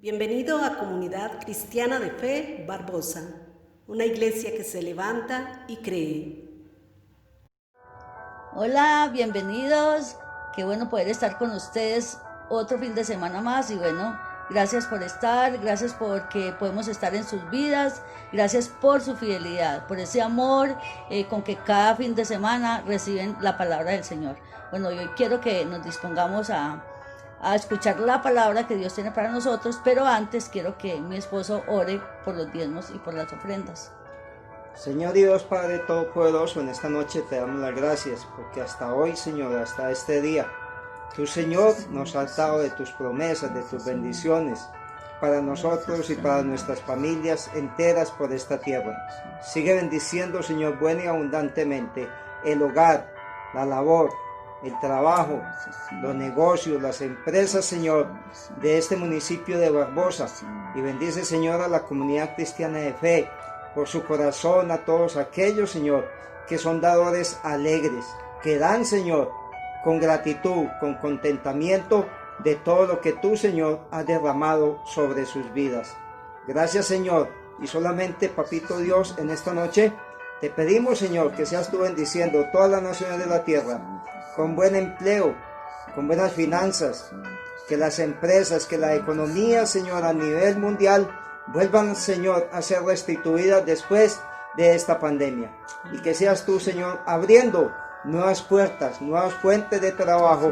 Bienvenido a Comunidad Cristiana de Fe Barbosa, una iglesia que se levanta y cree. Hola, bienvenidos. Qué bueno poder estar con ustedes otro fin de semana más y bueno, gracias por estar, gracias porque podemos estar en sus vidas, gracias por su fidelidad, por ese amor con que cada fin de semana reciben la palabra del Señor. Bueno, hoy quiero que nos dispongamos a escuchar la palabra que Dios tiene para nosotros, pero antes quiero que mi esposo ore por los diezmos y por las ofrendas. Señor Dios Padre Todopoderoso, en esta noche te damos las gracias porque hasta hoy, Señor, hasta este día, tú, Señor, nos has dado de tus promesas, de tus bendiciones para nosotros y para nuestras familias enteras por esta tierra. Sigue bendiciendo, Señor, buena y abundantemente el hogar, la labor, el trabajo, los negocios, las empresas, Señor, de este municipio de Barbosa. Y bendice, Señor, a la comunidad cristiana de fe, por su corazón, a todos aquellos, Señor, que son dadores alegres, que dan, Señor, con gratitud, con contentamiento de todo lo que tú, Señor, has derramado sobre sus vidas. Gracias, Señor, y solamente, Papito Dios, en esta noche te pedimos, Señor, que seas tú bendiciendo todas las naciones de la tierra, con buen empleo, con buenas finanzas, que las empresas, que la economía, Señor, a nivel mundial, vuelvan, Señor, a ser restituidas después de esta pandemia. Y que seas tú, Señor, abriendo nuevas puertas, nuevas fuentes de trabajo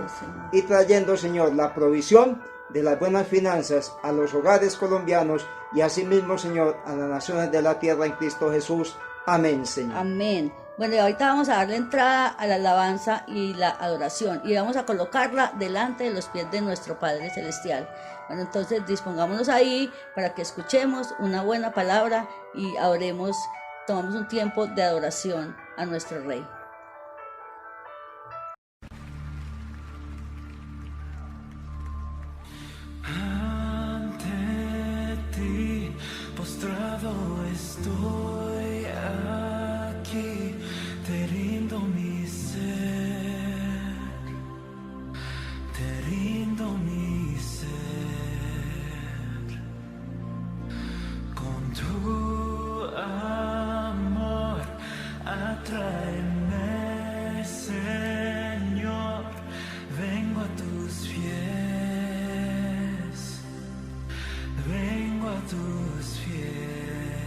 y trayendo, Señor, la provisión de las buenas finanzas a los hogares colombianos y asimismo, Señor, a las naciones de la tierra en Cristo Jesús. Amén, Señor. Amén. Bueno, y ahorita vamos a darle entrada a la alabanza y la adoración y vamos a colocarla delante de los pies de nuestro Padre Celestial. Bueno, entonces dispongámonos ahí para que escuchemos una buena palabra y adoremos, tomamos un tiempo de adoración a nuestro Rey. Ante ti postrado estoy aquí, te rindo mi ser, te rindo mi ser. Con tu amor atráeme, Señor, vengo a tus pies, vengo a tus pies,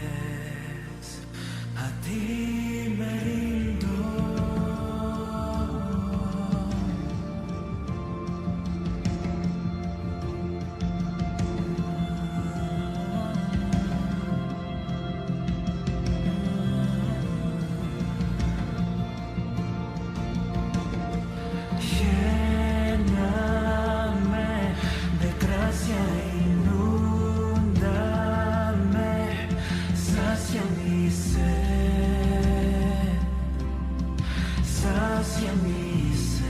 a ti me rindo. Lléname de gracia, inúndame, sacia mi sed, sacia mi sed.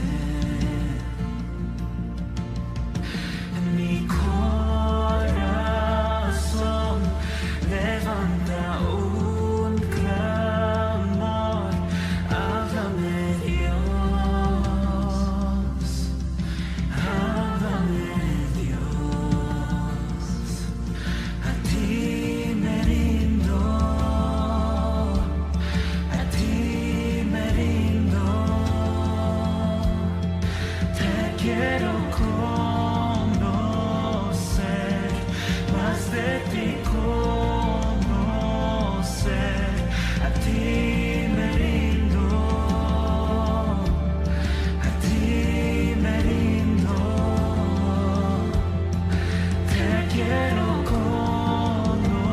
Mi corazón levanta un clamor, háblame Dios, háblame Dios, a ti me rindo, a ti me rindo, te quiero conocer, más de ti conocer, a ti me rindo, a ti me rindo, te quiero conocer,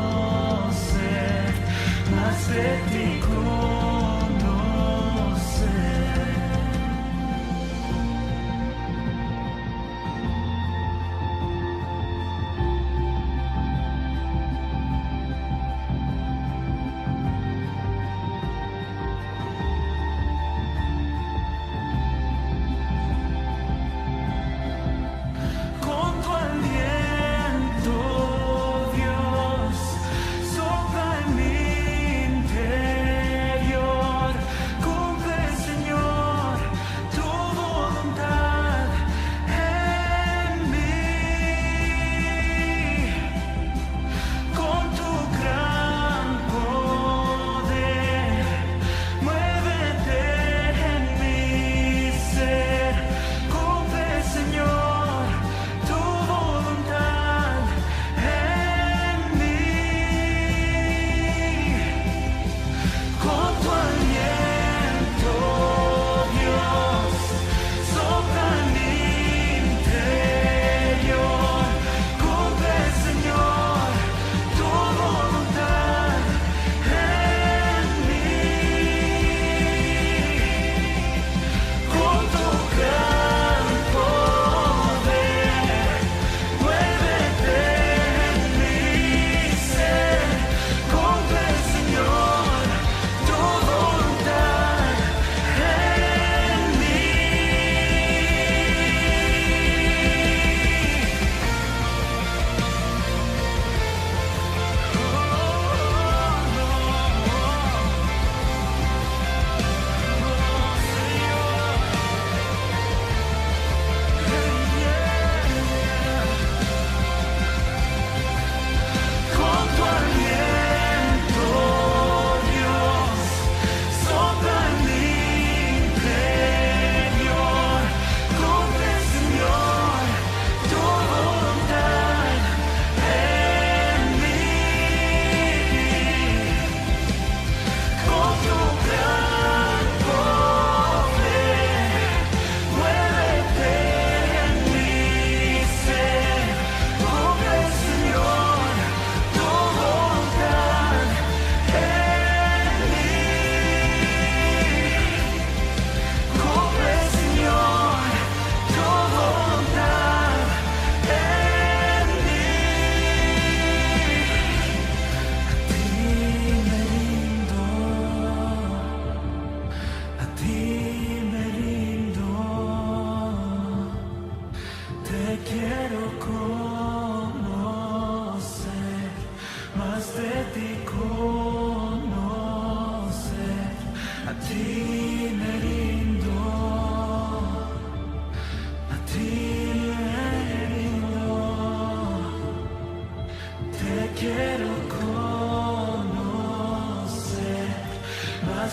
más de ti conocer. Con tu aliento, Dios, sopla en mi interior.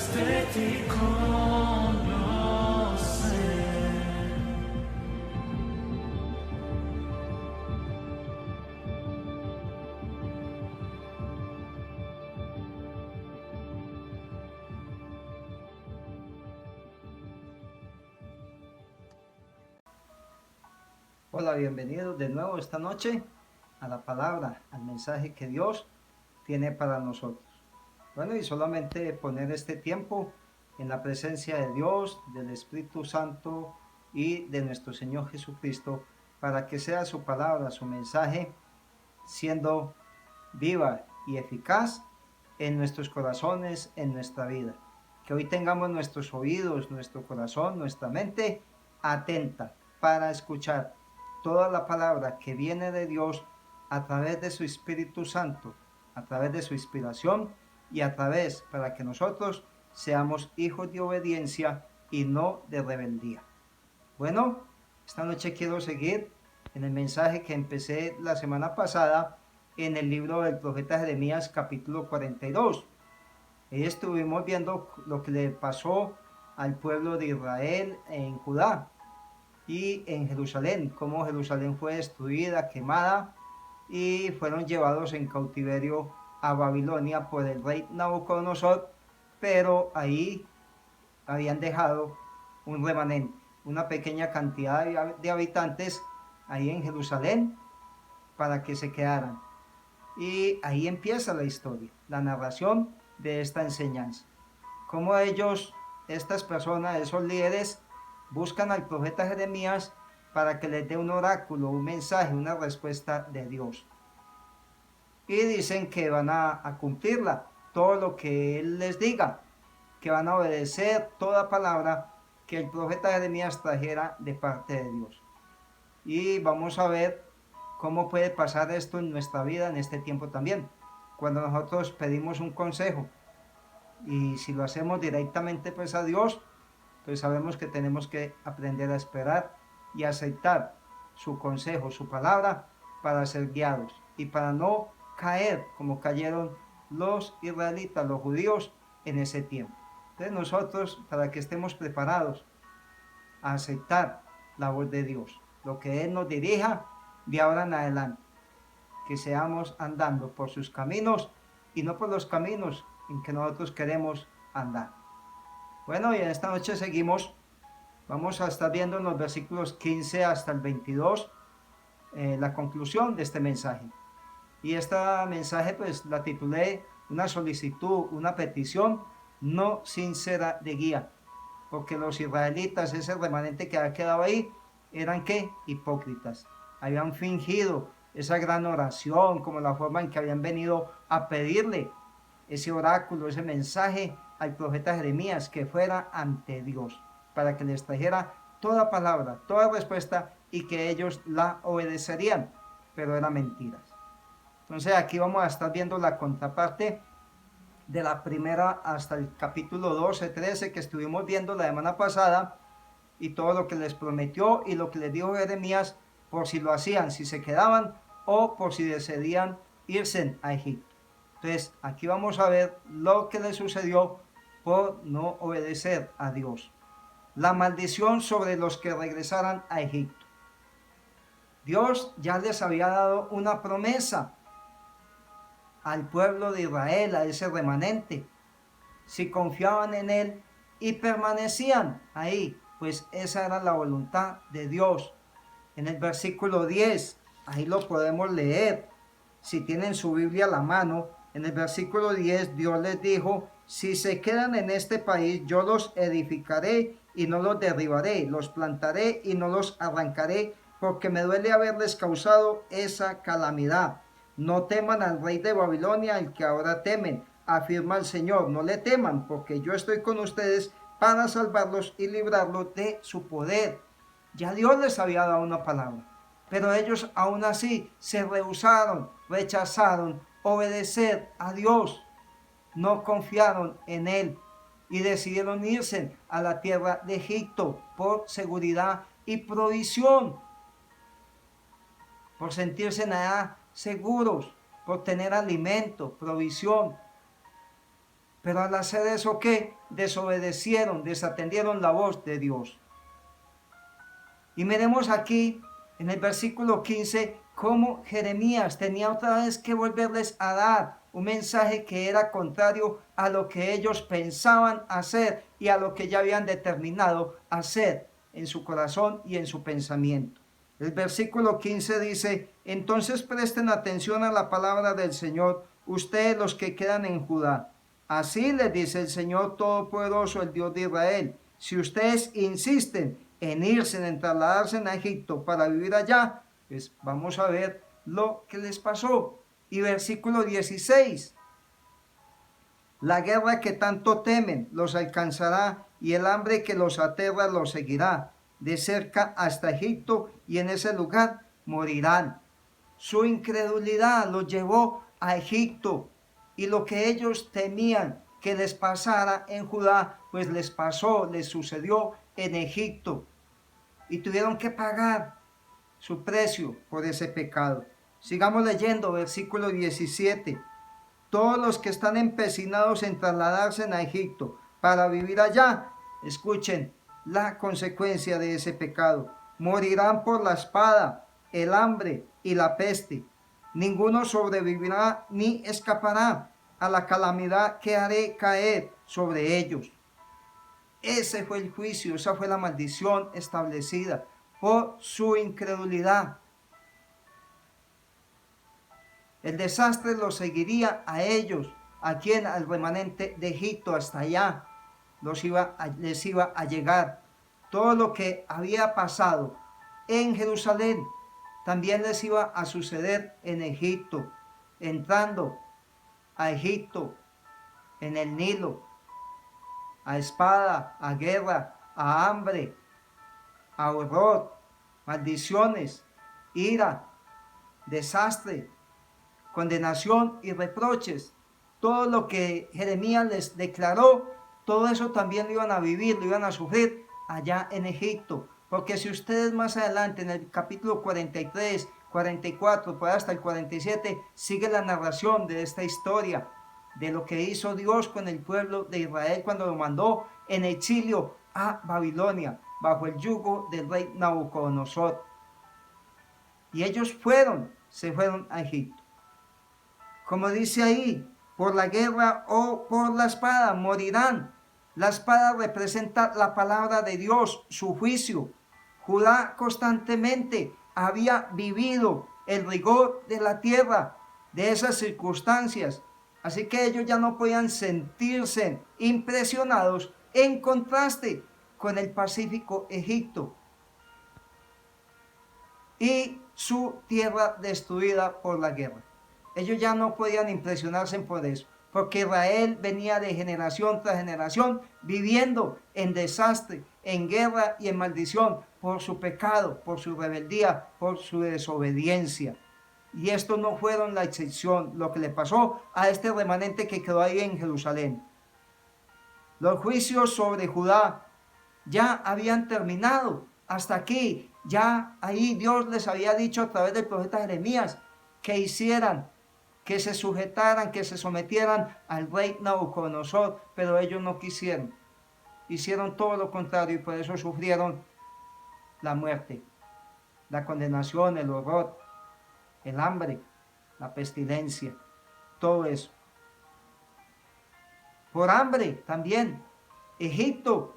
de ti conocer. Hola, bienvenidos de nuevo esta noche a la palabra, al mensaje que Dios tiene para nosotros. Bueno, y solamente poner este tiempo en la presencia de Dios, del Espíritu Santo y de nuestro Señor Jesucristo, para que sea su palabra, su mensaje, siendo viva y eficaz en nuestros corazones, en nuestra vida. Que hoy tengamos nuestros oídos, nuestro corazón, nuestra mente atenta para escuchar toda la palabra que viene de Dios a través de su Espíritu Santo, a través de su inspiración y a través para que nosotros seamos hijos de obediencia y no de rebeldía. Bueno, esta noche quiero seguir en el mensaje que empecé la semana pasada en el libro del profeta Jeremías capítulo 42. Ahí estuvimos viendo lo que le pasó al pueblo de Israel en Judá y en Jerusalén, cómo Jerusalén fue destruida, quemada y fueron llevados en cautiverio a Babilonia por el rey Nabucodonosor, pero ahí habían dejado un remanente, una pequeña cantidad de habitantes ahí en Jerusalén para que se quedaran. Y ahí empieza la historia, la narración de esta enseñanza. Cómo ellos, estas personas, esos líderes, buscan al profeta Jeremías para que les dé un oráculo, un mensaje, una respuesta de Dios. Y dicen que van a cumplirla, todo lo que él les diga, que van a obedecer toda palabra que el profeta Jeremías trajera de parte de Dios. Y vamos a ver cómo puede pasar esto en nuestra vida en este tiempo también, cuando nosotros pedimos un consejo y si lo hacemos directamente pues a Dios, pues sabemos que tenemos que aprender a esperar y aceptar su consejo, su palabra, para ser guiados y para no caer como cayeron los israelitas, los judíos en ese tiempo. Entonces nosotros, para que estemos preparados a aceptar la voz de Dios, lo que Él nos dirija de ahora en adelante, que seamos andando por sus caminos y no por los caminos en que nosotros queremos andar. Bueno, y en esta noche seguimos, vamos a estar viendo en los versículos 15 hasta el 22 la conclusión de este mensaje. Y este mensaje pues la titulé una solicitud, una petición no sincera de guía, porque los israelitas, ese remanente que había quedado ahí, eran ¿qué? Hipócritas. Habían fingido esa gran oración como la forma en que habían venido a pedirle ese oráculo, ese mensaje al profeta Jeremías, que fuera ante Dios, para que les trajera toda palabra, toda respuesta y que ellos la obedecerían, pero eran mentiras. Entonces aquí vamos a estar viendo la contraparte de la primera hasta el capítulo 12, 13 que estuvimos viendo la semana pasada y todo lo que les prometió y lo que les dijo Jeremías por si lo hacían, si se quedaban o por si decidían irse a Egipto. Entonces aquí vamos a ver lo que les sucedió por no obedecer a Dios. La maldición sobre los que regresaran a Egipto. Dios ya les había dado una promesa al pueblo de Israel, a ese remanente. Si confiaban en Él y permanecían ahí, pues esa era la voluntad de Dios. En el versículo 10, ahí lo podemos leer. Si tienen su Biblia a la mano, en el versículo 10, Dios les dijo: si se quedan en este país, yo los edificaré y no los derribaré, los plantaré y no los arrancaré, porque me duele haberles causado esa calamidad. No teman al rey de Babilonia, el que ahora temen, afirma el Señor. No le teman, porque yo estoy con ustedes para salvarlos y librarlos de su poder. Ya Dios les había dado una palabra, pero ellos aún así se rehusaron, rechazaron obedecer a Dios. No confiaron en Él y decidieron irse a la tierra de Egipto por seguridad y provisión, por sentirse nada seguros, por tener alimento, provisión. Pero al hacer eso, ¿qué? desobedecieron, desatendieron la voz de Dios. Y miremos aquí en el versículo 15 cómo Jeremías tenía otra vez que volverles a dar un mensaje que era contrario a lo que ellos pensaban hacer y a lo que ya habían determinado hacer en su corazón y en su pensamiento. El versículo 15 dice: entonces presten atención a la palabra del Señor, ustedes los que quedan en Judá. Así les dice el Señor Todopoderoso, el Dios de Israel: si ustedes insisten en irse, en trasladarse a Egipto para vivir allá, pues vamos a ver lo que les pasó. Y versículo 16: la guerra que tanto temen los alcanzará, y el hambre que los aterra los seguirá de cerca hasta Egipto, y en ese lugar morirán. Su incredulidad los llevó a Egipto, y lo que ellos temían que les pasara en Judá, pues les pasó, les sucedió en Egipto, y tuvieron que pagar su precio por ese pecado. Sigamos leyendo, versículo 17. Todos los que están empecinados en trasladarse a Egipto para vivir allá, escuchen la consecuencia de ese pecado: morirán por la espada, el hambre y la peste. Ninguno sobrevivirá ni escapará a la calamidad que haré caer sobre ellos. Ese fue el juicio, esa fue la maldición establecida por su incredulidad. El desastre los seguiría a ellos, a quien, al remanente de Egipto, hasta allá les iba a llegar. Todo lo que había pasado en Jerusalén también les iba a suceder en Egipto, entrando a Egipto en el Nilo, a espada, a guerra, a hambre, a horror, maldiciones, ira, desastre, condenación y reproches. Todo lo que Jeremías les declaró, todo eso también lo iban a vivir, lo iban a sufrir allá en Egipto. Porque si ustedes más adelante en el capítulo 43, 44, pues hasta el 47, sigue la narración de esta historia, de lo que hizo Dios con el pueblo de Israel cuando lo mandó en exilio a Babilonia, bajo el yugo del rey Nabucodonosor. Y ellos se fueron a Egipto. Como dice ahí, por la guerra o por la espada morirán. La espada representa la palabra de Dios, su juicio. Judá constantemente había vivido el rigor de la tierra, de esas circunstancias. Así que ellos ya no podían sentirse impresionados en contraste con el pacífico Egipto y su tierra destruida por la guerra. Ellos ya no podían impresionarse por eso, porque Israel venía de generación tras generación viviendo en desastre, en guerra y en maldición por su pecado, por su rebeldía, por su desobediencia. Y esto no fueron la excepción, lo que le pasó a este remanente que quedó ahí en Jerusalén. Los juicios sobre Judá ya habían terminado. Hasta aquí, ya ahí Dios les había dicho a través del profeta Jeremías que hicieran, que se sujetaran, que se sometieran al rey Nabucodonosor, pero ellos no quisieron. Hicieron todo lo contrario y por eso sufrieron la muerte, la condenación, el horror, el hambre, la pestilencia, todo eso. Por hambre también. Egipto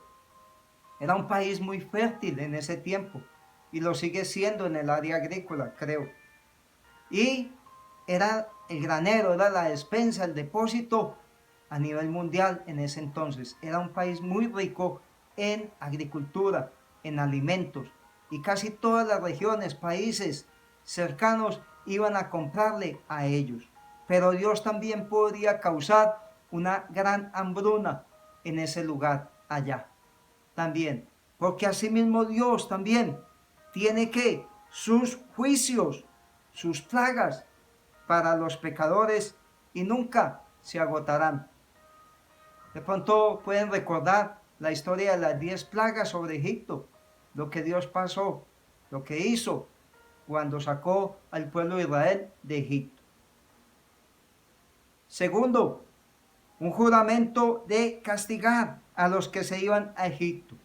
era un país muy fértil en ese tiempo y lo sigue siendo en el área agrícola, creo. Y era el granero, era la despensa, el depósito a nivel mundial en ese entonces. Era un país muy rico en agricultura, en alimentos, y casi todas las regiones, países cercanos iban a comprarle a ellos. Pero Dios también podría causar una gran hambruna en ese lugar allá. También, porque asimismo Dios también tiene que sus juicios, sus plagas para los pecadores y nunca se agotarán. De pronto pueden recordar la historia de las 10 plagas sobre Egipto, lo que Dios pasó, lo que hizo cuando sacó al pueblo de Israel de Egipto. Segundo, un juramento de castigar. a los que se iban a Egipto.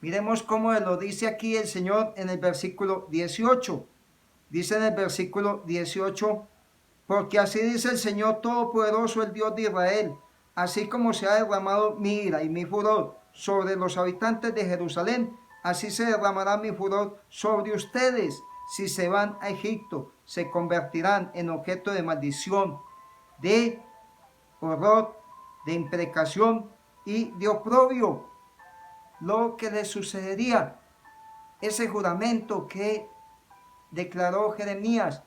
Miremos cómo lo dice aquí el Señor en el versículo 18. Dice en el versículo 18, porque así dice el Señor Todopoderoso, el Dios de Israel, así como se ha derramado mi ira y mi furor sobre los habitantes de Jerusalén, así se derramará mi furor sobre ustedes. Si se van a Egipto, se convertirán en objeto de maldición, de horror, de imprecación y de oprobio. Lo que les sucedería, ese juramento que declaró Jeremías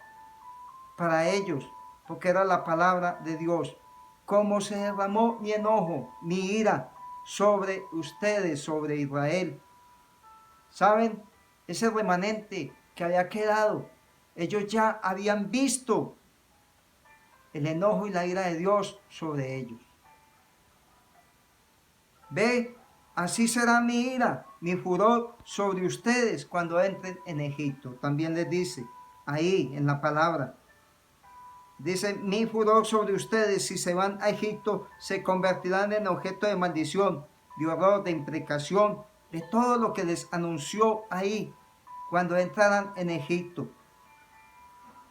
para ellos, porque era la palabra de Dios. Como se derramó mi enojo, mi ira sobre ustedes, sobre Israel. ¿Saben? Ese remanente que había quedado, ellos ya habían visto el enojo y la ira de Dios sobre ellos. Ve, así será mi ira, mi furor sobre ustedes cuando entren en Egipto. También les dice ahí en la palabra. Dice, mi furor sobre ustedes si se van a Egipto se convertirán en objeto de maldición, de horror, de imprecación, de todo lo que les anunció ahí cuando entraran en Egipto.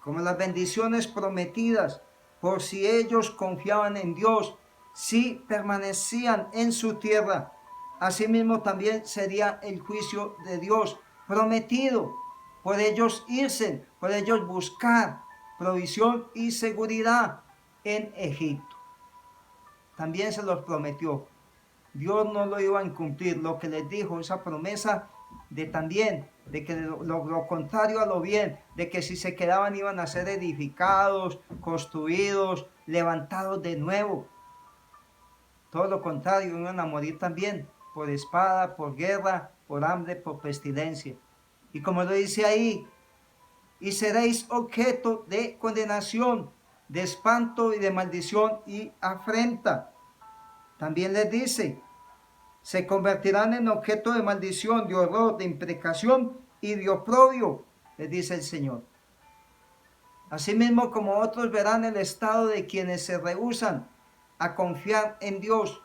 Como las bendiciones prometidas, por si ellos confiaban en Dios, si permanecían en su tierra, asimismo también sería el juicio de Dios prometido por ellos irse, por ellos buscar provisión y seguridad en Egipto. También se los prometió. Dios no lo iba a incumplir, lo que les dijo, esa promesa de también, de que lo contrario a lo bien, de que si se quedaban iban a ser edificados, construidos, levantados de nuevo. Todo lo contrario, iban a morir también por espada, por guerra, por hambre, por pestilencia. Y como lo dice ahí, y seréis objeto de condenación, de espanto y de maldición y afrenta. También les dice, se convertirán en objeto de maldición, de horror, de imprecación y de oprobio, les dice el Señor. Asimismo como otros verán el estado de quienes se rehúsan a confiar en Dios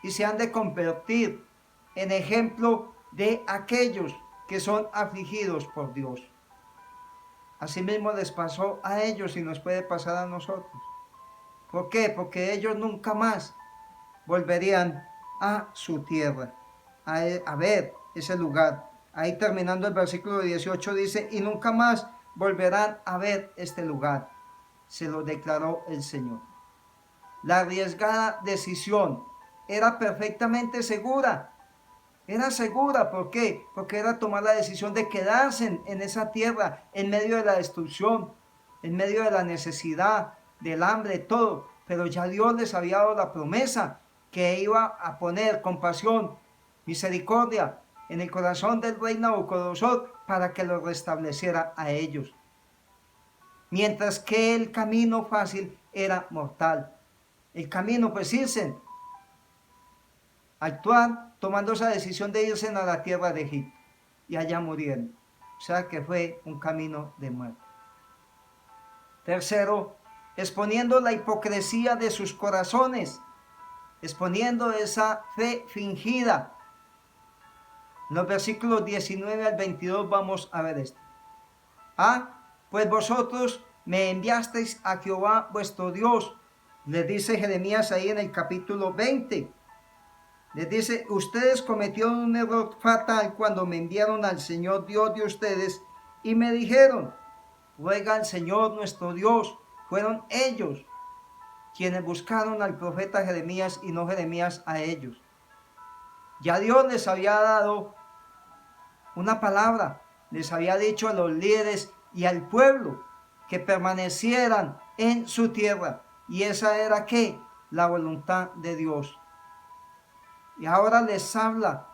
y se han de convertir en ejemplo de aquellos que son afligidos por Dios. Asimismo les pasó a ellos y nos puede pasar a nosotros. ¿Por qué? Porque ellos nunca más volverían a su tierra, a ver ese lugar. Ahí terminando el versículo 18 dice, y nunca más volverán a ver este lugar. Se lo declaró el Señor. La arriesgada decisión era perfectamente segura. Era segura, ¿por qué? Porque era tomar la decisión de quedarse en esa tierra, en medio de la destrucción, en medio de la necesidad, del hambre, todo. Pero ya Dios les había dado la promesa que iba a poner compasión, misericordia en el corazón del rey Nabucodonosor para que los restableciera a ellos. Mientras que el camino fácil era mortal. El camino, pues irse, actuar tomando esa decisión de irse a la tierra de Egipto y allá murieron. O sea que fue un camino de muerte. Tercero, exponiendo la hipocresía de sus corazones, exponiendo esa fe fingida. En los versículos 19 al 22 vamos a ver esto. Pues vosotros me enviasteis a Jehová vuestro Dios, les dice Jeremías ahí en el capítulo 20. Les dice, ustedes cometieron un error fatal cuando me enviaron al Señor Dios de ustedes y me dijeron, ruega al Señor nuestro Dios. Fueron ellos quienes buscaron al profeta Jeremías y no Jeremías a ellos. Ya Dios les había dado una palabra, les había dicho a los líderes y al pueblo que permanecieran en su tierra. Y esa era ¿qué? La voluntad de Dios. Y ahora les habla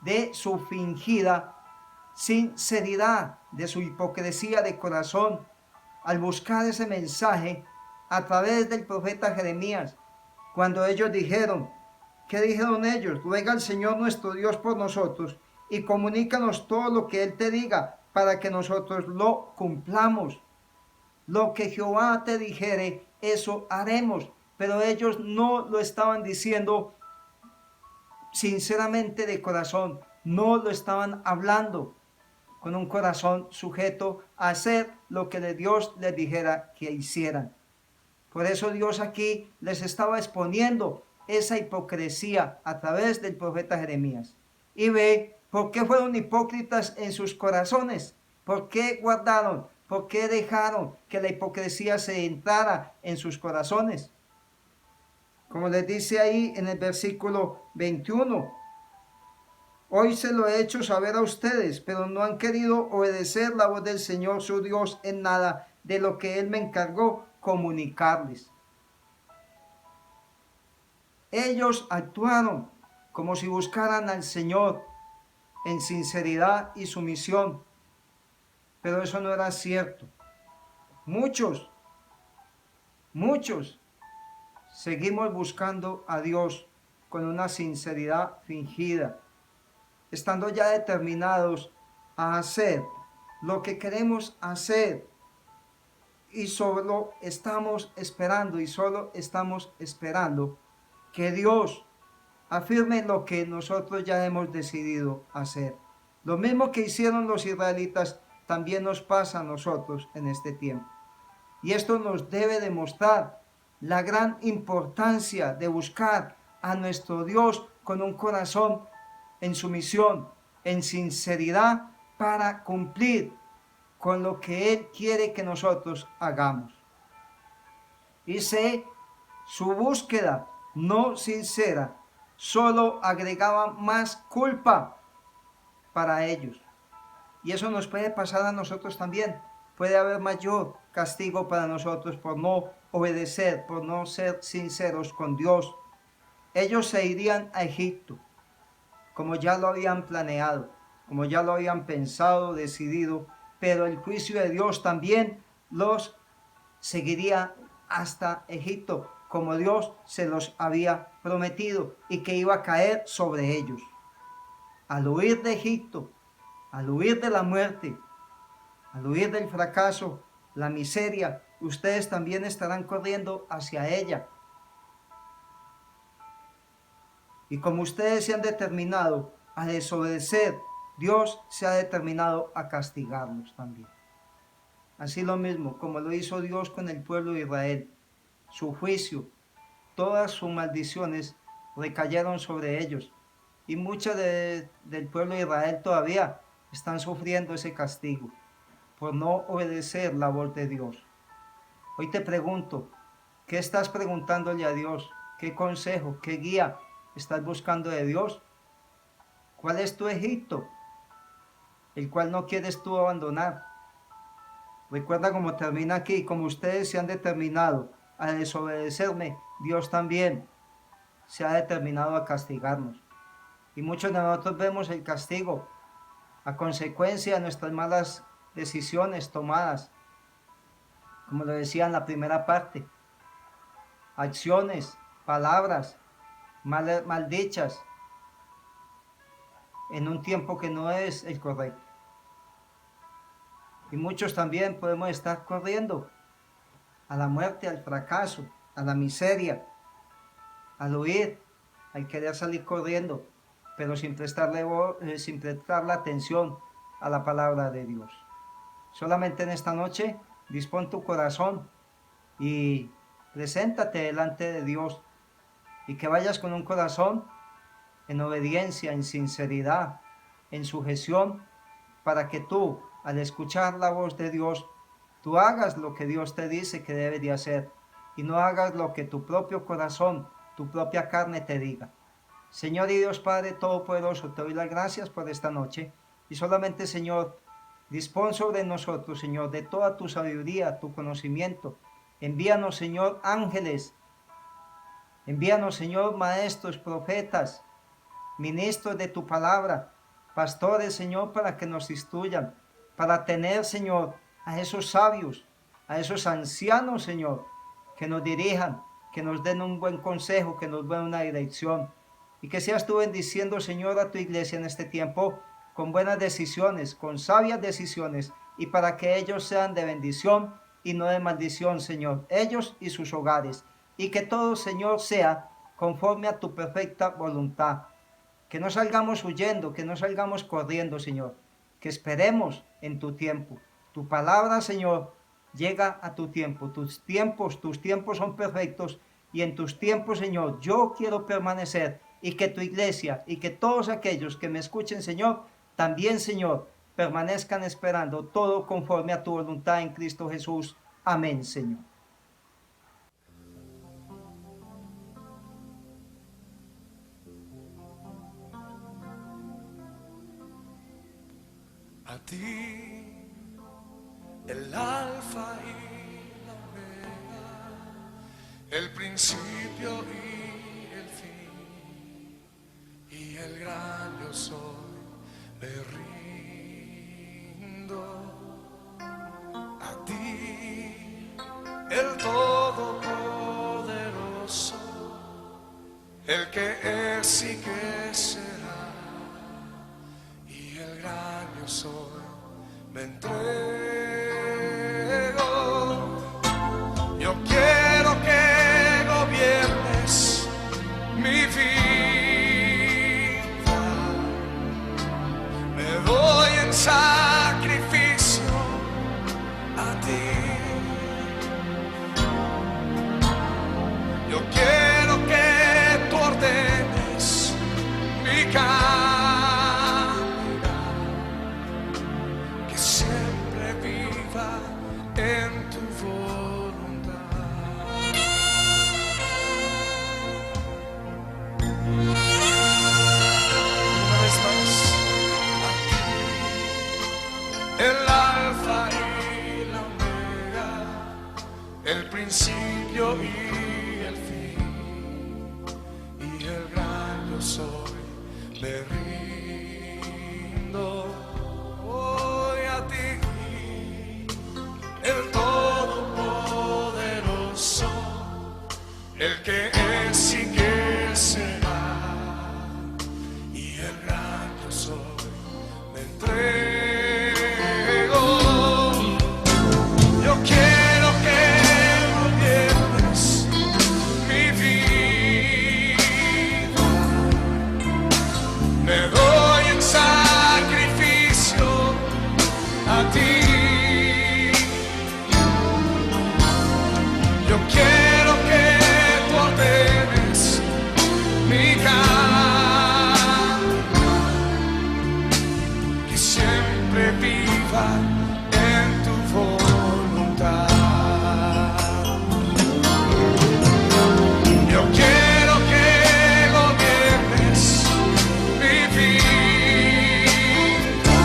de su fingida sinceridad, de su hipocresía de corazón, al buscar ese mensaje a través del profeta Jeremías, cuando ellos dijeron, ¿qué dijeron ellos? Ruega al Señor nuestro Dios por nosotros y comunícanos todo lo que Él te diga para que nosotros lo cumplamos. Lo que Jehová te dijere, eso haremos. Pero ellos no lo estaban diciendo sinceramente de corazón, no lo estaban hablando con un corazón sujeto a hacer lo que Dios les dijera que hicieran. Por eso Dios aquí les estaba exponiendo esa hipocresía a través del profeta Jeremías. Y ve por qué fueron hipócritas en sus corazones, por qué guardaron, por qué dejaron que la hipocresía se entrara en sus corazones. Como les dice ahí en el versículo 21, hoy se lo he hecho saber a ustedes, pero no han querido obedecer la voz del Señor su Dios en nada de lo que Él me encargó comunicarles. Ellos actuaron como si buscaran al Señor en sinceridad y sumisión, pero eso no era cierto. Muchos seguimos buscando a Dios con una sinceridad fingida, estando ya determinados a hacer lo que queremos hacer, y solo estamos esperando que Dios afirme lo que nosotros ya hemos decidido hacer. Lo mismo que hicieron los israelitas también nos pasa a nosotros en este tiempo. Y esto nos debe demostrar la gran importancia de buscar a nuestro Dios con un corazón en sumisión, en sinceridad, para cumplir con lo que Él quiere que nosotros hagamos. Dice, su búsqueda no sincera solo agregaba más culpa para ellos. Y eso nos puede pasar a nosotros también. Puede haber mayor castigo para nosotros por no obedecer, por no ser sinceros con Dios. Ellos se irían a Egipto, como ya lo habían planeado, como ya lo habían pensado, decidido, pero el juicio de Dios también los seguiría hasta Egipto, como Dios se los había prometido, y que iba a caer sobre ellos. Al huir de Egipto, al huir de la muerte, al huir del fracaso, la miseria, ustedes también estarán corriendo hacia ella. Y como ustedes se han determinado a desobedecer, Dios se ha determinado a castigarlos también. Así lo mismo, como lo hizo Dios con el pueblo de Israel. Su juicio, todas sus maldiciones recayeron sobre ellos. Y muchos del pueblo de Israel todavía están sufriendo ese castigo por no obedecer la voz de Dios. Hoy te pregunto, ¿qué estás preguntándole a Dios? ¿Qué consejo, qué guía estás buscando de Dios? ¿Cuál es tu Egipto, el cual no quieres tú abandonar? Recuerda cómo termina aquí, como ustedes se han determinado a desobedecerme, Dios también se ha determinado a castigarnos. Y muchos de nosotros vemos el castigo a consecuencia de nuestras malas decisiones tomadas, como lo decía en la primera parte, acciones, palabras maldichas en un tiempo que no es el correcto. Y muchos también podemos estar corriendo a la muerte, al fracaso, a la miseria, al huir, al querer salir corriendo, pero sin prestarle atención a la palabra de Dios. Solamente en esta noche dispón tu corazón y preséntate delante de Dios, y que vayas con un corazón en obediencia, en sinceridad, en sujeción, para que tú, al escuchar la voz de Dios, tú hagas lo que Dios te dice que debes de hacer, y no hagas lo que tu propio corazón, tu propia carne te diga. Señor y Dios Padre Todopoderoso, te doy las gracias por esta noche, y solamente, Señor, dispón sobre nosotros, Señor, de toda tu sabiduría, tu conocimiento. Envíanos, Señor, ángeles. Envíanos, Señor, maestros, profetas, ministros de tu palabra, pastores, Señor, para que nos instruyan, para tener, Señor, a esos sabios, a esos ancianos, Señor, que nos dirijan, que nos den un buen consejo, que nos den una dirección. Y que seas tú bendiciendo, Señor, a tu iglesia en este tiempo, con buenas decisiones, con sabias decisiones, y para que ellos sean de bendición y no de maldición, Señor, ellos y sus hogares. Y que todo, Señor, sea conforme a tu perfecta voluntad. Que no salgamos huyendo, que no salgamos corriendo, Señor. Que esperemos en tu tiempo. Tu palabra, Señor, llega a tu tiempo. Tus tiempos son perfectos. Y en tus tiempos, Señor, yo quiero permanecer. Y que tu iglesia y que todos aquellos que me escuchen, Señor, también, Señor, permanezcan esperando todo conforme a tu voluntad en Cristo Jesús. Amén, Señor. A ti, el alfa y la omega, el principio y el fin, y el gran yo soy, me rindo. A ti, el todopoderoso, el que es y que será, y el gran yo soy, me entrego. Yo quiero que gobiernes mi vida, me doy en sacrificio a ti. Yo quiero que tú ordenes mi caminar, que siempre viva en tu voluntad. Una vez más, el alfa y la omega, el principio y el fin, y el gran yo soy, me rindo hoy a ti, el todopoderoso, el que es y que será, y el gran yo soy, me entrego. Yo quiero que gobiernes mi vida, me doy en sacrificio a ti. Yo quiero que tú ordenes mi caminar, que siempre viva en tu voluntad. Yo quiero que gobiernes mi vida,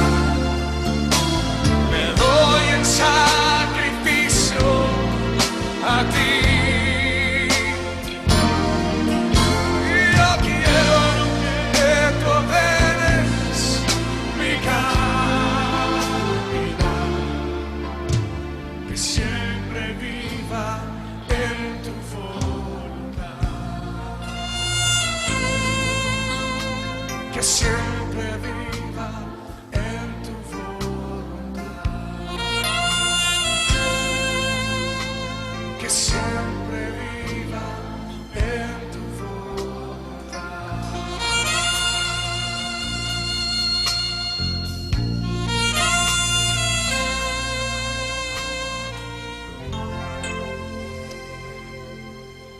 me doy en sacrificio a ti. Y yo quiero que tú ordenes mi caminar, que siempre viva en tu voluntad, que siempre viva en tu voluntad, que siempre viva en tu voluntad.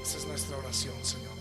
Esa es nuestra oración, Señor.